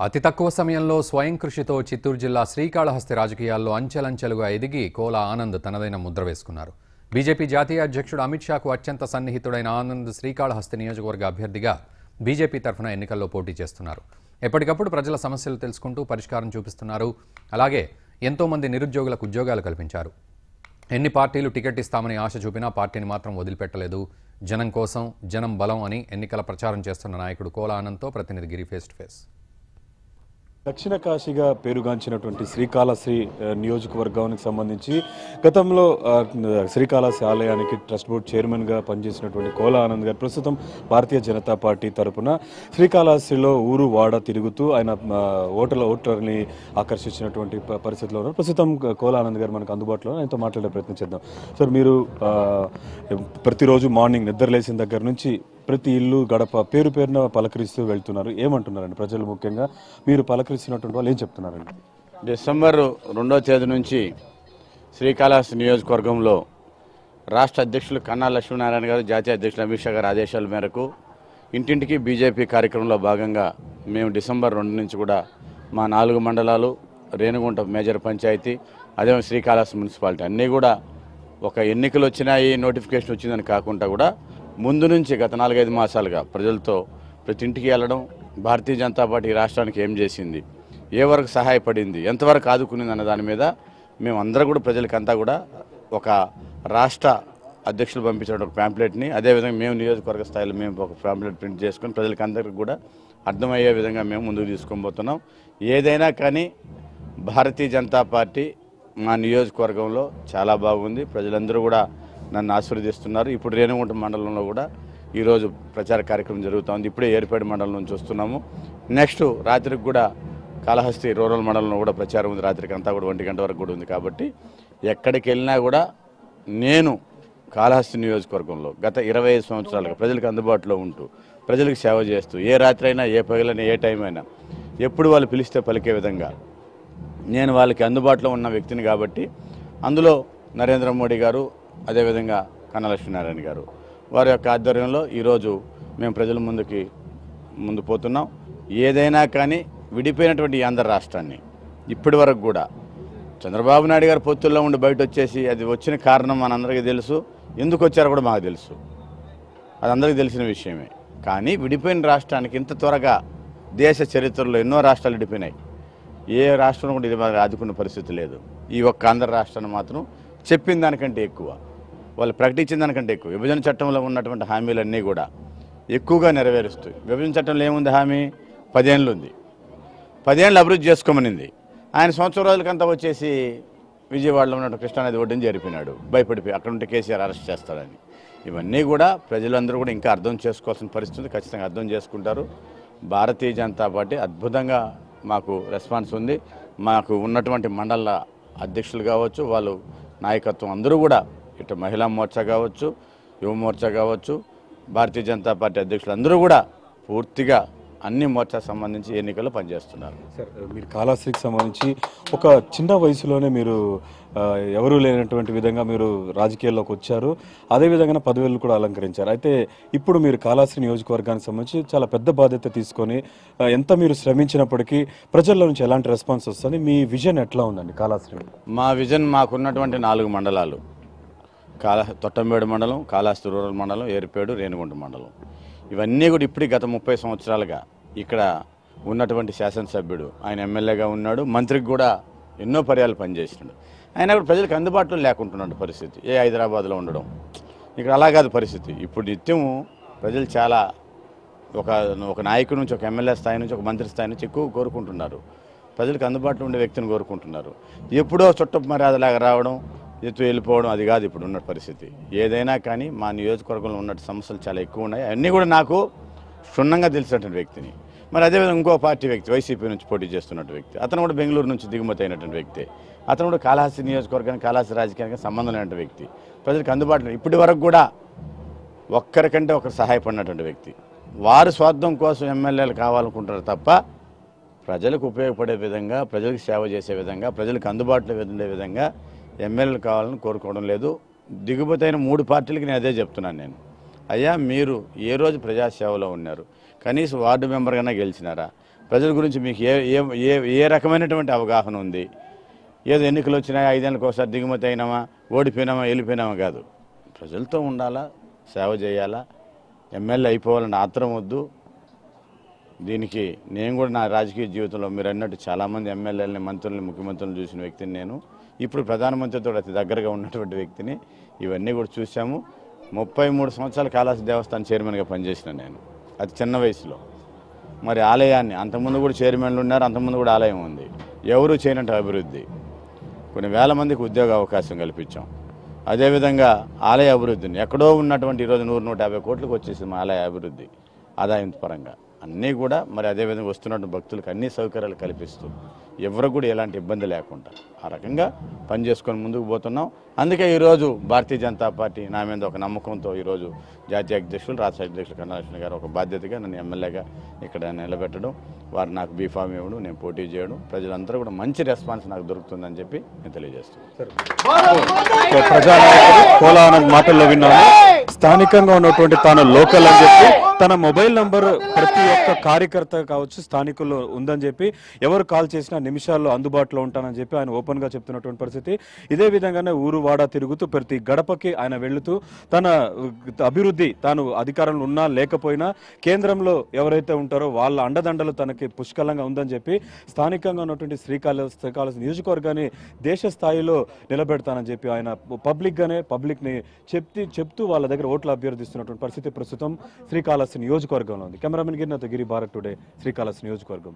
అతి తక్కువ సమయంలో స్వయం కృషితో చిత్తూరు జిల్లా శ్రీకాళహస్తి రాజకీయాల్లో అంచెలంచెలుగా ఎదిగి కోల ఆనంద్ తనదైన ముద్ర వేసుకున్నారు. బీజేపీ జాతీయ అధ్యక్షుడు అమిత్ షాకు అత్యంత సన్నిహితుడైన ఆనంద్ శ్రీకాళహస్తి నియోజకవర్గ అభ్యర్థిగా బీజేపీ తరఫున ఎన్నికల్లో పోటీ చేస్తున్నారు. ఎప్పటికప్పుడు ప్రజల సమస్యలు తెలుసుకుంటూ పరిష్కారం చూపిస్తున్నారు. అలాగే ఎంతో మంది నిరుద్యోగులకు ఉద్యోగాలు కల్పించారు. ఎన్ని పార్టీలు టికెట్ ఇస్తామని ఆశ చూపినా పార్టీని మాత్రం వదిలిపెట్టలేదు. జనం కోసం జనం బలం అని ఎన్నికల ప్రచారం చేస్తున్న నాయకుడు కోల ఆనంద్తో ప్రతినిధి గిరి ఫేస్ టు ఫేస్. దక్షిణ కాశీగా పేరుగాంచినటువంటి శ్రీకాళహస్తి నియోజకవర్గానికి సంబంధించి గతంలో శ్రీకాళహస్తి ఆలయానికి ట్రస్ట్ బోర్డు చైర్మన్గా పనిచేసినటువంటి కోల ఆనంద్ గారు ప్రస్తుతం భారతీయ జనతా పార్టీ తరఫున శ్రీకాళహస్తిలో ఊరు వాడ తిరుగుతూ ఆయన ఓటర్ని ఆకర్షించినటువంటి పరిస్థితిలో ఉన్నారు. ప్రస్తుతం కోల ఆనంద్ గారు మనకు అందుబాటులో ఆయనతో మాట్లాడే ప్రయత్నం చేద్దాం. సార్, మీరు ప్రతిరోజు మార్నింగ్ నిద్రలేసిన దగ్గర నుంచి ప్రతి ఇల్లు గడప పేరు పేరున పలకరిస్తూ వెళ్తున్నారు. ఏమంటున్నారండి ప్రజలు? ముఖ్యంగా మీరు పలకరిస్తున్నటువంటి వాళ్ళు ఏం చెప్తున్నారండి? డిసెంబర్ 2వ తేదీ నుంచి శ్రీకాళహస్తి నియోజకవర్గంలో రాష్ట్ర అధ్యక్షులు కన్నా లక్ష్మీనారాయణ గారు, జాతీయ అధ్యక్షులు అమిత్ షా గారి ఆదేశాల మేరకు ఇంటింటికి బీజేపీ కార్యక్రమంలో భాగంగా మేము డిసెంబర్ 2 నుంచి కూడా మా 4 మండలాలు, రేణుగుంట మేజర్ పంచాయతీ, అదే శ్రీకాళహస్తి మున్సిపాలిటీ అన్నీ కూడా ఒక ఎన్నికలు వచ్చినాయి, నోటిఫికేషన్ వచ్చిందని కాకుండా కూడా ముందు నుంచి గత 4-5 మాసాలుగా ప్రజలతో ప్రతి ఇంటికి వెళ్ళడం, భారతీయ జనతా పార్టీ రాష్ట్రానికి ఏం చేసింది, ఏ వరకు సహాయపడింది, ఎంతవరకు ఆదుకునింది అన్న దాని మీద మేము అందరూ కూడా ప్రజలకంతా కూడా ఒక రాష్ట్ర అధ్యక్షులు పంపించిన ఒక ప్యాంప్లెట్ని, అదేవిధంగా మేము నియోజకవర్గ స్థాయిలో మేము ఒక ప్యాంప్లెట్ ప్రింట్ చేసుకొని ప్రజలకందరికీ కూడా అర్థమయ్యే విధంగా మేము ముందుకు తీసుకొని పోతున్నాం. ఏదైనా కానీ భారతీయ జనతా పార్టీ మా నియోజకవర్గంలో చాలా బాగుంది. ప్రజలందరూ కూడా నన్ను ఆశీర్వదిస్తున్నారు. ఇప్పుడు రేణుగుంట మండలంలో కూడా ఈరోజు ప్రచార కార్యక్రమం జరుగుతోంది. ఇప్పుడే ఏర్పేట మండలం నుంచి వస్తున్నాము. నెక్స్ట్ రాత్రికి కూడా కాళహస్తి రూరల్ మండలంలో కూడా ప్రచారం ఉంది. రాత్రికి అంతా కూడా 1 గంట వరకు కూడా ఉంది. కాబట్టి ఎక్కడికి వెళ్ళినా కూడా నేను కాళహస్తి నియోజకవర్గంలో గత 25 సంవత్సరాలుగా ప్రజలకు అందుబాటులో ఉంటూ ప్రజలకు సేవ చేస్తూ ఏ రాత్రి అయినా, ఏ పగలైనా, ఏ టైం అయినా ఎప్పుడు వాళ్ళు పిలిస్తే పలికే విధంగా నేను వాళ్ళకి అందుబాటులో ఉన్న వ్యక్తిని. కాబట్టి అందులో నరేంద్ర మోడీ గారు, అదేవిధంగా కన్నా లక్ష్మీనారాయణ గారు వారి యొక్క ఆధ్వర్యంలో ఈరోజు మేము ప్రజల ముందు పోతున్నాం. ఏదైనా కానీ విడిపోయినటువంటి ఈ ఆంధ్ర రాష్ట్రాన్ని ఇప్పటి వరకు కూడా చంద్రబాబు నాయుడు గారు పొత్తుల్లో ఉండి బయట వచ్చేసి అది వచ్చిన కారణం మనందరికీ తెలుసు, ఎందుకు వచ్చారో కూడా మాకు తెలుసు, అది అందరికీ తెలిసిన విషయమే. కానీ విడిపోయిన రాష్ట్రానికి ఇంత త్వరగా దేశ చరిత్రలో ఎన్నో రాష్ట్రాలు విడిపోయినాయి. ఏ రాష్ట్రం కూడా ఇది ఆదుకున్న పరిస్థితి లేదు. ఈ ఒక్క ఆంధ్ర రాష్ట్రాన్ని మాత్రం చెప్పిన దానికంటే ఎక్కువ, వాళ్ళు ప్రకటించిన దానికంటే ఎక్కువ విభజన చట్టంలో ఉన్నటువంటి హామీలన్నీ కూడా ఎక్కువగా నెరవేరుస్తాయి. విభజన చట్టంలో ఏముంది హామీ? 10 ఏళ్ళు ఉంది. 10 ఏళ్ళు అభివృద్ధి చేసుకోమనింది. ఆయన సంవత్సరం రోజులకంతా వచ్చేసి విజయవాడలో ఉన్న కృష్ణానది ఒడ్డుని జరిపినాడు, భయపడిపోయి అక్కడ ఉంటే కేసీఆర్ అరెస్ట్ చేస్తాడని. ఇవన్నీ కూడా ప్రజలందరూ కూడా ఇంకా అర్థం చేసుకోవాల్సిన పరిస్థితి, ఖచ్చితంగా అర్థం చేసుకుంటారు. భారతీయ జనతా పార్టీ అద్భుతంగా మాకు రెస్పాన్స్ ఉంది. మాకు ఉన్నటువంటి మండల అధ్యక్షులు కావచ్చు, వాళ్ళు నాయకత్వం అందరూ కూడా ఇటు మహిళా మోర్చా కావచ్చు, యువ మోర్చా కావచ్చు, భారతీయ జనతా పార్టీ అధ్యక్షులు అందరూ కూడా పూర్తిగా అన్ని మోర్చా సంబంధించి ఎన్నికల్లో పనిచేస్తున్నారు. సార్, మీరు కాళహస్తికి సంబంధించి ఒక చిన్న వయసులోనే మీరు ఎవరూ లేనటువంటి విధంగా మీరు రాజకీయాల్లోకి వచ్చారు. అదేవిధంగా పదవులు కూడా అలంకరించారు. అయితే ఇప్పుడు మీరు కాళహస్తి నియోజకవర్గానికి సంబంధించి చాలా పెద్ద బాధ్యత తీసుకొని ఎంత మీరు శ్రమించినప్పటికీ ప్రజల్లో నుంచి ఎలాంటి రెస్పాన్స్ వస్తుంది? మీ విజన్ ఎట్లా ఉందండి కాళహస్తి? మా విజన్, మాకున్నటువంటి 4 మండలాలు, తొట్టంబేడు మండలం, కాళహస్తి రూరల్ మండలం, ఏర్పేడు, రేణుగుంట మండలం, ఇవన్నీ కూడా ఇప్పటికి గత 30 సంవత్సరాలుగా ఇక్కడ ఉన్నటువంటి శాసనసభ్యుడు, ఆయన ఎమ్మెల్యేగా ఉన్నాడు, మంత్రికి కూడా ఎన్నో పర్యాలు పనిచేసినాడు. ఆయన కూడా ప్రజలకు అందుబాటులో లేకుంటున్నాడు పరిస్థితి. హైదరాబాద్లో ఉండడం, ఇక్కడ అలా కాదు పరిస్థితి. ఇప్పుడు నిత్యం ప్రజలు చాలా ఒక నాయకుడి నుంచి, ఒక ఎమ్మెల్యే స్థాయి నుంచి, ఒక మంత్రి స్థాయి నుంచి ఎక్కువ కోరుకుంటున్నారు. ప్రజలకు అందుబాటులో ఉండే వ్యక్తిని కోరుకుంటున్నారు. ఎప్పుడో చుట్టపు మర్యాదలాగా రావడం, వెళ్ళిపోవడం, అది కాదు ఇప్పుడు ఉన్న పరిస్థితి. ఏదైనా కానీ మా నియోజకవర్గంలో ఉన్న సమస్యలు చాలా ఎక్కువ ఉన్నాయి. అన్నీ కూడా నాకు క్షుణ్ణంగా తెలిసినటువంటి వ్యక్తిని. మరి అదేవిధంగా ఇంకో పార్టీ వ్యక్తి, వైసీపీ నుంచి పోటీ చేస్తున్నటువంటి వ్యక్తి, అతను కూడా బెంగళూరు నుంచి దిగుమతి అయినటువంటి వ్యక్తి, అతను కూడా కాళహస్తి నియోజకవర్గానికి, కాళహస్తి రాజకీయానికి సంబంధం లేనటువంటి వ్యక్తి, ప్రజలకు అందుబాటులో ఇప్పటి వరకు కూడా ఒక్కరికంటే ఒకరు సహాయపడినటువంటి వ్యక్తి. వారు స్వార్థం కోసం ఎమ్మెల్యేలు కావాలనుకుంటారు తప్ప ప్రజలకు ఉపయోగపడే విధంగా, ప్రజలకు సేవ చేసే విధంగా, ప్రజలకు అందుబాటులో ఉండే విధంగా ఎమ్మెల్యేలు కావాలని కోరుకోవడం లేదు. దిగుమతి అయిన 3 పార్టీలకి నేను అదే చెప్తున్నాను. నేను అయ్యా, మీరు ఏ రోజు ప్రజాసేవలో ఉన్నారు? కనీసం వార్డు మెంబర్గానే గెలిచినారా? ప్రజల గురించి మీకు ఏ ఏ ఏ ఏ రకమైనటువంటి అవగాహన ఉంది? ఏదో ఎన్నికలు వచ్చినాయి, 5 ఏళ్ళకి ఒకసారి దిగుమతి అయినామా, ఓడిపోయినామా, వెళ్ళిపోయినామా కాదు. ప్రజలతో ఉండాలా, సేవ చేయాలా, ఎమ్మెల్యే అయిపోవాలని ఆత్రం వద్దు. దీనికి నేను కూడా నా రాజకీయ జీవితంలో మీరు అన్నట్టు చాలామంది ఎమ్మెల్యేలని, మంత్రులని, ముఖ్యమంత్రులను చూసిన వ్యక్తిని నేను. ఇప్పుడు ప్రధానమంత్రితో అతి దగ్గరగా ఉన్నటువంటి వ్యక్తిని. ఇవన్నీ కూడా చూసాము. 33 సంవత్సరాల కాళహస్తి దేవస్థానం చైర్మన్గా పనిచేసిన నేను, అది చిన్న వయసులో. మరి ఆలయాన్ని అంతకుముందు కూడా చైర్మన్లు ఉన్నారు, అంతకుముందు కూడా ఆలయం ఉంది. ఎవరు చేయనట్టు అభివృద్ధి, కొన్ని వేల మందికి ఉద్యోగ అవకాశం కల్పించాం. అదేవిధంగా ఆలయ అభివృద్ధిని ఎక్కడో ఉన్నటువంటి ఈరోజు 100-150 కోట్లకు వచ్చేసింది మా ఆలయ అభివృద్ధి ఆదాయం పరంగా అన్నీ కూడా. మరి అదేవిధంగా వస్తున్నటువంటి భక్తులకు అన్ని సౌకర్యాలు కల్పిస్తూ ఎవరు కూడా ఎలాంటి ఇబ్బంది లేకుండా ఆ రకంగా పనిచేసుకొని ముందుకు పోతున్నాం. అందుకే ఈరోజు భారతీయ జనతా పార్టీ నా మీద ఒక నమ్మకంతో ఈరోజు జాతీయ అధ్యక్షులు, రాష్ట్ర అధ్యక్షులు కన్నా లక్ష్మణ్ గారు ఒక బాధ్యతగా నన్ను ఎమ్మెల్యేగా ఇక్కడ నిలబెట్టడం, వారు నాకు బీఫామ్ ఇవ్వడం, నేను పోటీ చేయడం, ప్రజలందరూ కూడా మంచి రెస్పాన్స్ నాకు దొరుకుతుందని చెప్పి నేను తెలియజేస్తున్నాను. ప్రజానాయకుడు కోలా ఆనంద్ మాటల్లో విన్నాము. స్థానికంగా ఉన్నటువంటి తాను లోకల్ అని చెప్పి తన మొబైల్ నంబర్ ప్రతి ఒక్క కార్యకర్త కావచ్చు స్థానికుల్లో ఉందని చెప్పి ఎవరు కాల్ చేసినా నిమిషాల్లో అందుబాటులో ఉంటానని చెప్పి ఆయన ఓపెన్ గా చెప్తున్నటువంటి పరిస్థితి. ఇదే విధంగానే ఊరు వాడా తిరుగుతూ ప్రతి గడపకి ఆయన వెళుతూ తన అభివృద్ధి, తాను అధికారంలో ఉన్నా లేకపోయినా కేంద్రంలో ఎవరైతే ఉంటారో వాళ్ళ అండదండలు తనకి పుష్కలంగా ఉందని చెప్పి స్థానికంగా ఉన్నటువంటి శ్రీకాళహస్తి నియోజకవర్గాన్ని దేశ స్థాయిలో నిలబెడతానని చెప్పి ఆయన పబ్లిక్ ని చెప్తూ వాళ్ళ దగ్గర ఓట్లు అభ్యర్థిస్తున్నటువంటి పరిస్థితి ప్రస్తుతం శ్రీకాళహస్తి నియోజకవర్గంలో ఉంది. కెమెరామెన్ గిరినాథ్ గిరి, భారత్ టుడే, శ్రీకాళహస్తి నియోజకవర్గం.